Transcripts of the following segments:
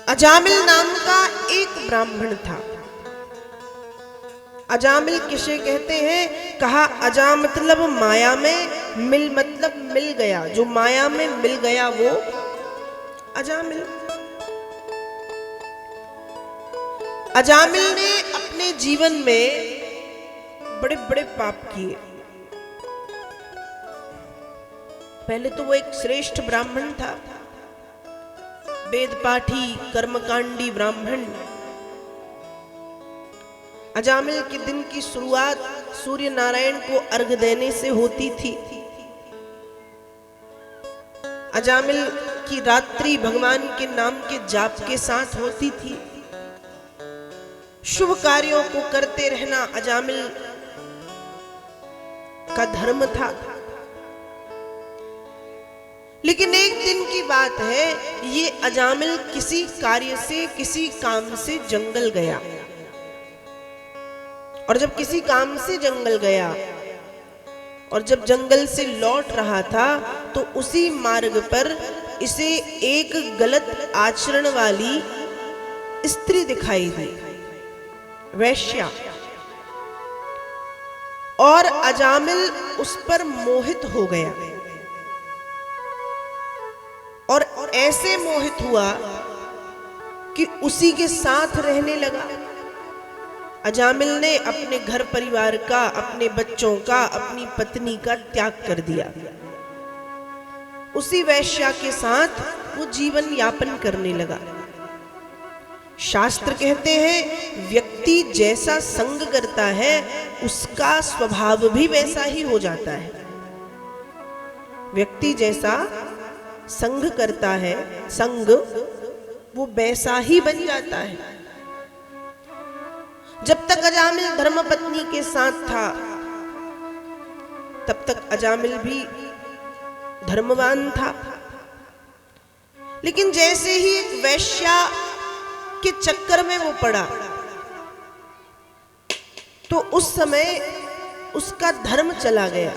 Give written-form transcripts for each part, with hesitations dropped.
अजामिल नाम का एक ब्राह्मण था। अजामिल किसे कहते हैं? कहा अजा मतलब माया में, मिल मतलब मिल गया, जो माया में मिल गया वो अजामिल। अजामिल ने अपने जीवन में बड़े बड़े पाप किए। पहले तो वो एक श्रेष्ठ ब्राह्मण था, वेद पाठी कर्मकांडी ब्राह्मण। अजामिल के दिन की शुरुआत सूर्य नारायण को अर्घ देने से होती थी। अजामिल की रात्रि भगवान के नाम के जाप के साथ होती थी। शुभ कार्यों को करते रहना अजामिल का धर्म था। लेकिन एक दिन की बात है, ये अजामिल किसी कार्य से, किसी काम से जंगल गया। और जब किसी काम से जंगल गया और जब जंगल से लौट रहा था, तो उसी मार्ग पर इसे एक गलत आचरण वाली स्त्री दिखाई दी, वैश्या। और अजामिल उस पर मोहित हो गया और ऐसे मोहित हुआ कि उसी के साथ रहने लगा। अजामिल ने अपने घर परिवार का, अपने बच्चों का, अपनी पत्नी का त्याग कर दिया। उसी वैश्या के साथ वो जीवन यापन करने लगा। शास्त्र कहते हैं, व्यक्ति जैसा संग करता है उसका स्वभाव भी वैसा ही हो जाता है। व्यक्ति जैसा संग करता है, संग वो वैसा ही बन जाता है। जब तक अजामिल धर्मपत्नी के साथ था, तब तक अजामिल भी धर्मवान था। लेकिन जैसे ही एक वैश्या के चक्कर में वो पड़ा, तो उस समय उसका धर्म चला गया,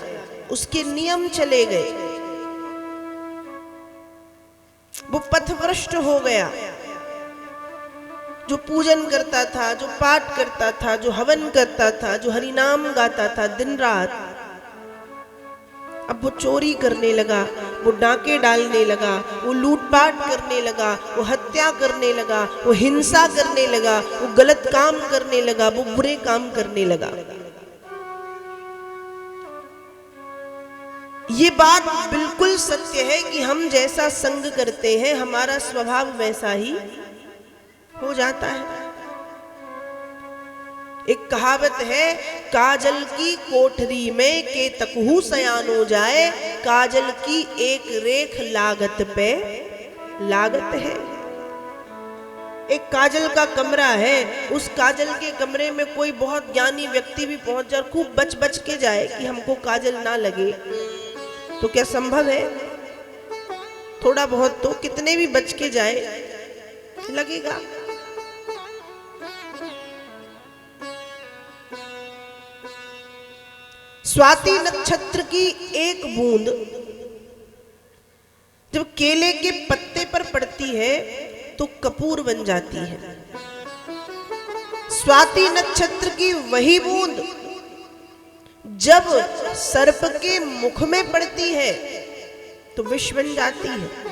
उसके नियम चले गए, वो पथभ्रष्ट हो गया। जो पूजन करता था, जो पाठ करता था, जो हवन करता था, जो हरिनाम गाता था दिन रात, अब वो चोरी करने लगा, वो डाके डालने लगा, वो लूटपाट करने लगा, वो हत्या करने लगा, वो हिंसा करने लगा, वो गलत काम करने लगा, वो बुरे काम करने लगा। ये बात बिल्कुल सत्य है कि हम जैसा संग करते हैं हमारा स्वभाव वैसा ही हो जाता है। एक कहावत है, काजल की कोठरी में के तकहू सयानो जाए, काजल की एक रेख लागत पे लागत है। एक काजल का कमरा है, उस काजल के कमरे में कोई बहुत ज्ञानी व्यक्ति भी पहुंच जाए, खूब बच बच के जाए कि हमको काजल ना लगे, तो क्या संभव है? थोड़ा बहुत तो कितने भी बच के जाए लगेगा। स्वाति नक्षत्र की एक बूंद जब केले के पत्ते पर पड़ती है तो कपूर बन जाती है। स्वाति नक्षत्र की वही बूंद जब सर्प के मुख में पड़ती है तो विष बन जाती है।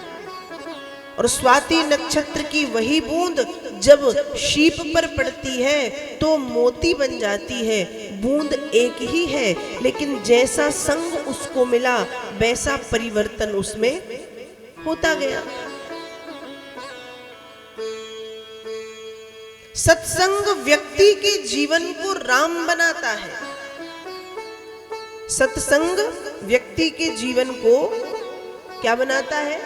और स्वाति नक्षत्र की वही बूंद जब शीप पर पड़ती है तो मोती बन जाती है। बूंद एक ही है, लेकिन जैसा संग उसको मिला वैसा परिवर्तन उसमें होता गया। सत्संग व्यक्ति के जीवन को राम बनाता है। सत्संग व्यक्ति के जीवन को क्या बनाता है?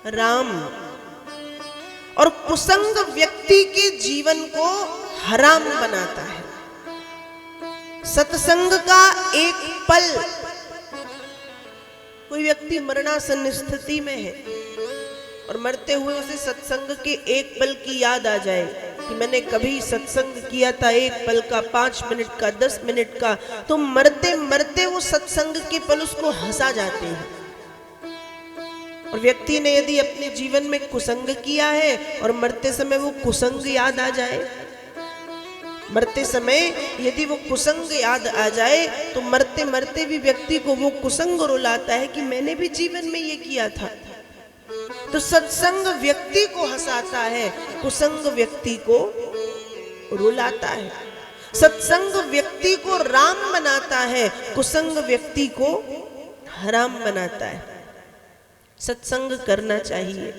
राम। और कुसंग व्यक्ति के जीवन को हराम बनाता है। सत्संग का एक पल, कोई व्यक्ति मरणासन स्थिति में है और मरते हुए उसे सत्संग के एक पल की याद आ जाए कि मैंने कभी सत्संग किया था, एक पल का, 5 मिनट का, 10 मिनट का, तो मरते मरते वो सत्संग के पल उसको हंसा जाते हैं। और व्यक्ति ने यदि अपने जीवन में कुसंग किया है और मरते समय वो कुसंग याद आ जाए, मरते समय यदि वो कुसंग याद आ जाए तो मरते मरते भी व्यक्ति को वो कुसंग रुलाता है कि मैंने भी जीवन में ये किया था। तो सत्संग व्यक्ति को हंसाता है, कुसंग व्यक्ति को रुलाता है। सत्संग व्यक्ति को राम बनाता है, कुसंग व्यक्ति को हराम बनाता है। सत्संग करना चाहिए,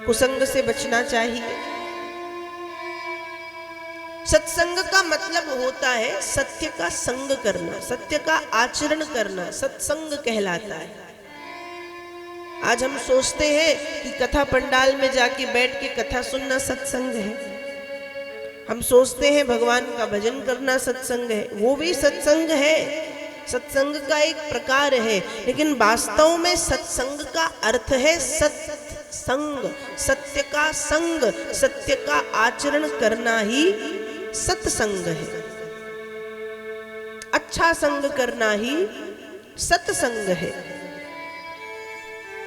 कुसंग से बचना चाहिए। सत्संग का मतलब होता है सत्य का संग करना, सत्य का आचरण करना, सत्संग कहलाता है। आज हम सोचते हैं कि कथा पंडाल में जाके बैठ के कथा सुनना सत्संग है, हम सोचते हैं भगवान का भजन करना सत्संग है, वो भी सत्संग है, सत्संग का एक प्रकार है। लेकिन वास्तव में सत्संग का अर्थ है सत्संग, सत्य का संग, सत्य का आचरण करना ही सत्संग है। अच्छा संग करना ही सत्संग है।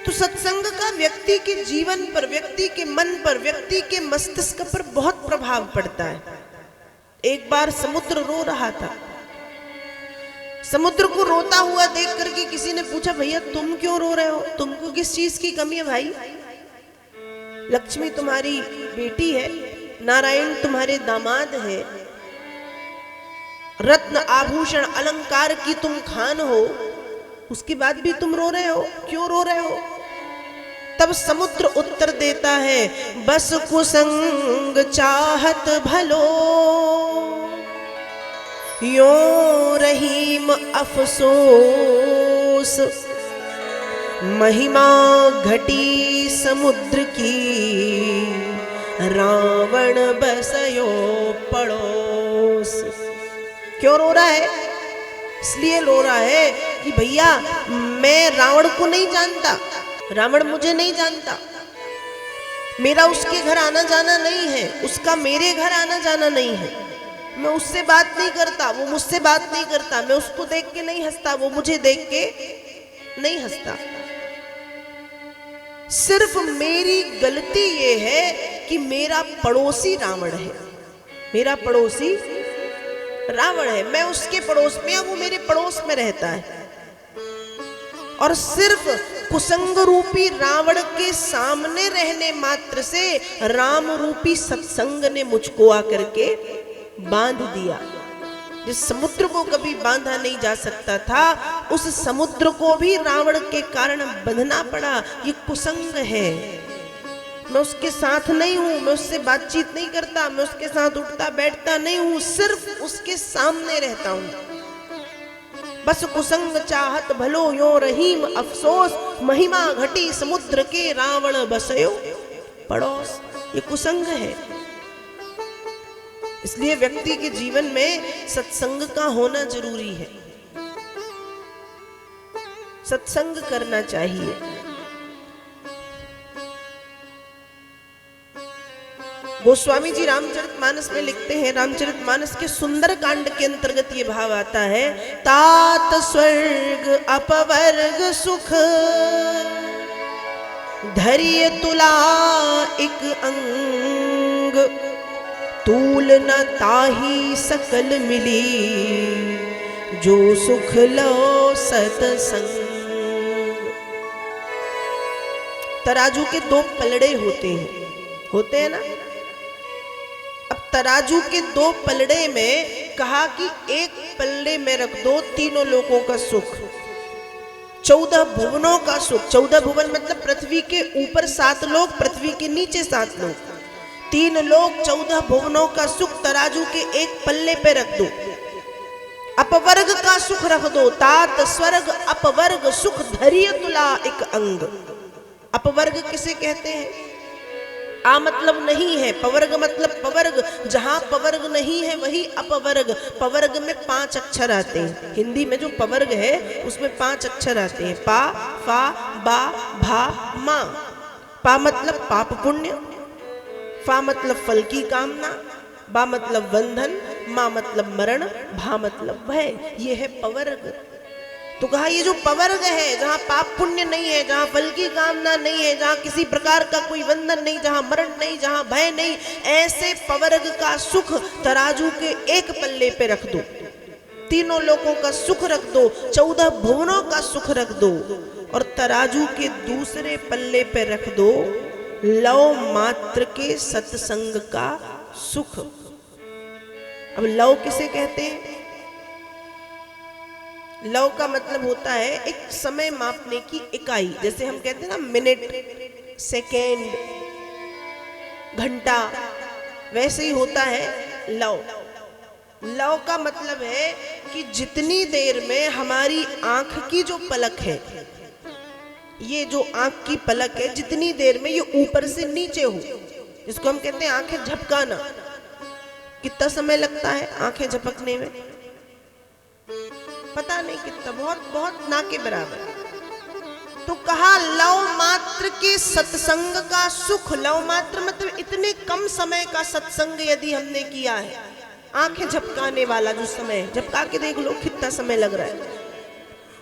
तो सत्संग का व्यक्ति के जीवन पर, व्यक्ति के मन पर, व्यक्ति के मस्तिष्क पर बहुत प्रभाव पड़ता है। एक बार समुद्र रो रहा था, समुद्र को रोता हुआ देख करके किसी ने पूछा, भैया तुम क्यों रो रहे हो, तुमको किस चीज की कमी है भाई? लक्ष्मी तुम्हारी बेटी है, नारायण तुम्हारे दामाद है, रत्न आभूषण अलंकार की तुम खान हो, उसके बाद भी तुम रो रहे हो, क्यों रो रहे हो? तब समुद्र उत्तर देता है, बस कुसंग चाहत भलो, यो रहीम अफसोस, महिमा घटी समुद्र की, रावण बसयो पड़ोस। क्यों रो रहा है? इसलिए रो रहा है कि भैया मैं रावण को नहीं जानता, रावण मुझे नहीं जानता, मेरा उसके घर आना जाना नहीं है, उसका मेरे घर आना जाना नहीं है, मैं उससे बात नहीं करता, वो मुझसे बात नहीं करता, मैं उसको देख के नहीं हंसता, वो मुझे देख के नहीं हंसता। सिर्फ मेरी गलती ये है कि मेरा पड़ोसी रावण है, मेरा पड़ोसी रावण है, मैं उसके पड़ोस में, वो मेरे पड़ोस में रहता है। और सिर्फ कुसंग रूपी रावण के सामने रहने मात्र से राम रूपी सत्संग ने मुझको आकर के बांध दिया। जिस समुद्र को कभी बांधा नहीं जा सकता था, उस समुद्र को भी रावण के कारण बंधना पड़ा। ये कुसंग है। मैं उसके साथ नहीं हूं, मैं उससे बातचीत नहीं करता, मैं उसके साथ उठता बैठता नहीं हूं, सिर्फ उसके सामने रहता हूं। बस कुसंग चाहत भलो, यो रहीम अफसोस, महिमा घटी समुद्र के, रावण बसयो पड़ोस। ये कुसंग है। इसलिए व्यक्ति के जीवन में सत्संग का होना जरूरी है, सत्संग करना चाहिए। गोस्वामी जी रामचरितमानस में लिखते हैं, रामचरितमानस के सुंदर कांड के अंतर्गत ये भाव आता है, तात स्वर्ग अपवर्ग सुख, धैर्य तुला एक अंग, तूल न ताही सकल मिली, जो सुख लो सतसंग। तराजू के दो पलड़े होते हैं ना। अब तराजू के दो पलड़े में कहा कि एक पलड़े में रख दो तीनों लोगों का सुख, 14 भुवनों का सुख। 14 भुवन मतलब पृथ्वी के ऊपर 7 लोग, पृथ्वी के नीचे 7 लोग, 3 लोग, 14 भुवनों का सुख तराजू के एक पल्ले पे रख दो। अपवर्ग का सुख रख दो, तात स्वर्ग अपवर्ग सुख, धैर्य तुला एक अंग। अपवर्ग किसे कहते हैं? आ मतलब नहीं है, पवर्ग मतलब पवर्ग, जहां पवर्ग नहीं है वही अपवर्ग। पवर्ग में 5 अक्षर आते हैं। हिंदी में जो पवर्ग है उसमें 5 अक्षर आते हैं, पा, फा, बा, भा, मा। पा मतलब पाप पुण्य, फा मतलब फल की कामना, बा मतलब बंधन, मा मतलब मरण, भा मतलब भय। ये है पवर्ग। तो कहा ये जो पवर्ग है, जहाँ पाप पुण्य नहीं है, जहाँ फल की कामना नहीं है, जहाँ किसी प्रकार का कोई बंधन नहीं, जहाँ मरण नहीं, जहाँ भय नहीं, ऐसे पवर्ग का सुख तराजू के एक पल्ले पे रख दो, तीनों लोगों का सुख रख दो, 14 भुवनों का सुख रख दो, और तराजू के दूसरे पल्ले पे रख दो लव मात्र के सत्संग का सुख। अब लव किसे कहते हैं? लव का मतलब होता है एक समय मापने की इकाई, जैसे हम कहते हैं ना मिनट, सेकेंड, घंटा, वैसे ही होता है लव। लव का मतलब है कि जितनी देर में हमारी आंख की जो पलक है, ये जो आंख की पलक है, जितनी देर में ये ऊपर से नीचे हो, जिसको हम कहते हैं आंखें झपकाना, कितना समय लगता है आंखें झपकने में? पता नहीं कितना, बहुत बहुत ना के बराबर। तो कहा लव मात्र के सत्संग का सुख। लव मात्र मतलब इतने कम समय का सत्संग यदि हमने किया है, आंखें झपकाने वाला जो समय, झपका के देख लो कितना समय लग रहा है,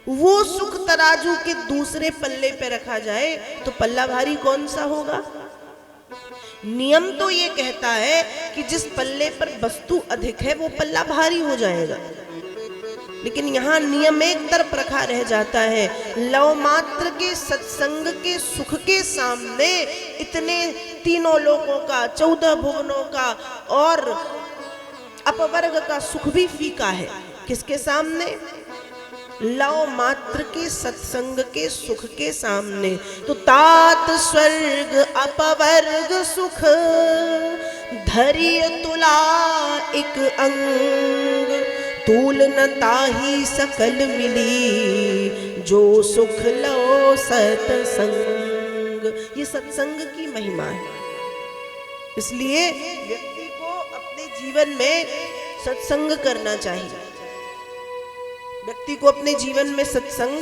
वो सुख तराजू के दूसरे पल्ले पे रखा जाए तो पल्ला भारी कौन सा होगा? नियम तो ये कहता है कि जिस पल्ले पर वस्तु अधिक है वो पल्ला भारी हो जाएगा, लेकिन यहाँ नियम एक तरफ रखा रह जाता है। लव मात्र के सत्संग के सुख के सामने इतने तीनों लोगों का, 14 भुवनों का और अपवर्ग का सुख भी फीका है। किसके सामने? लव मात्र के सत्संग के सुख के सामने। तो तात स्वर्ग अपवर्ग सुख धैर्य तुला एक अंग, तूल न ताही सकल मिली जो सुख लो सत्संग। ये सत्संग की महिमा है, इसलिए व्यक्ति को अपने जीवन में सत्संग करना चाहिए। व्यक्ति को अपने जीवन में सत्संग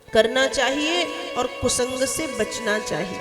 करना चाहिए और कुसंग से बचना चाहिए।